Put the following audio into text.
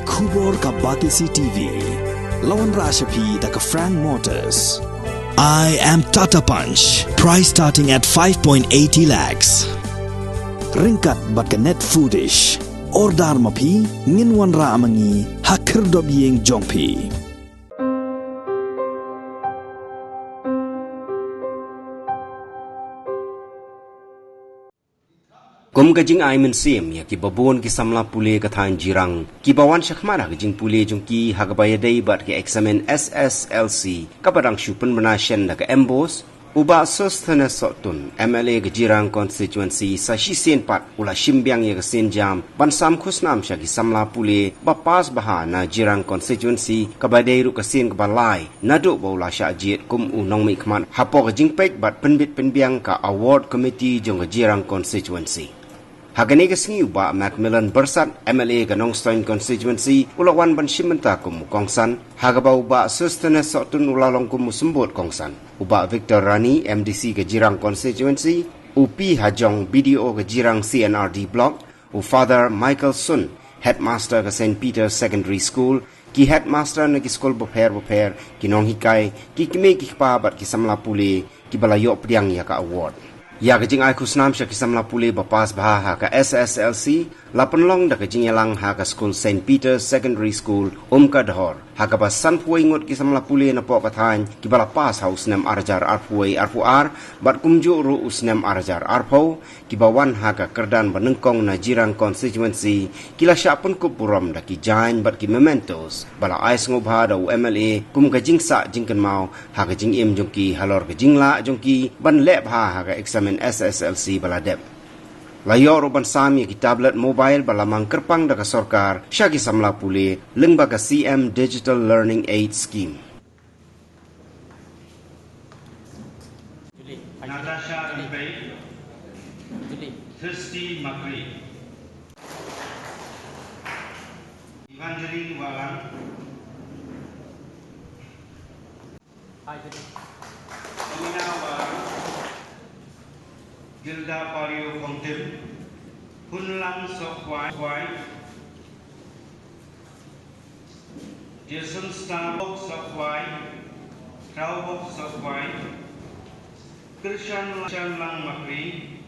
Kubor ka Batisi TV. Lawan Rashapi da ka Frank Motors. I am Tata Punch. Price starting at 5.80 lakhs. Ringkat bat ka net foodish. Ordar mapi nginwan ra amangi hakir dob yeng jongpi. Kum kajing ay mensim ya ki babon ki samla pule kathan jirang ki bawan syakmana kajing pule jungki hagabayadai bat ki examen SSLC kapadang syupen menasyen da ka embos uba sostana sotun MLA ke jirang constituency sa sisen pat ula shimbyang ya ke senjam bansam khusnam sya ki samla pule bapas baha na jirang constituency kabadai ru kasin ke balai nadu baula sya jit kum unong mi khman hapo kajing pek bat penbit penbyang ka award committee jong ke jirang constituency. Hagani kesngi uba Macmillan Bersat MLA ke Nongstoin constituency ulawan ban shimenta kum kongsan hagaba uba sustana sotun ulalong kum sembut kongsan uba Victor Rani MDC ke Jirang constituency upi Hajong BDO ke Jirang CNRD block u Father Michael Sun headmaster ke St Peter's Secondary School ki headmaster na ki school boper ki nong hikai ki kime ki pa bat ki samla pule ki balayo priang ya ka award. Ya kajing ay Khusnam sya kisamla pule bapas baha ka SSLC lapenlong da kajing yalang ha ka school St Peter's Secondary School ka dahor ha ka basan puai ngot kisamla pule na po kathan ki bala pas ha usnem arjar arpuai arpuar bat kumju ru usnem arjar arpo ki bawan ha ka kerdan banengkong na jirang constituency kila sya pun ku puram da ki jain bat ki mementos bala ais ngobha da MLA kum kajing sa jingken mau ha kajing im jongki halor kajing la jongki ban lep ha ka examen SSLC baladep. Layo roban sami ki tablet mobile balamang kerpang daga sorkar syagi samla pule lengba ka CM Digital Learning Aid Scheme. Natasha Debate, Thirsty Makri, Evangeline Walang, Amina Walang, Gilda Pario Fontim, Hunlang Sokwai, Jason Starbuck Sokwai, Traubok Sokwai, Krishan Lang Makri,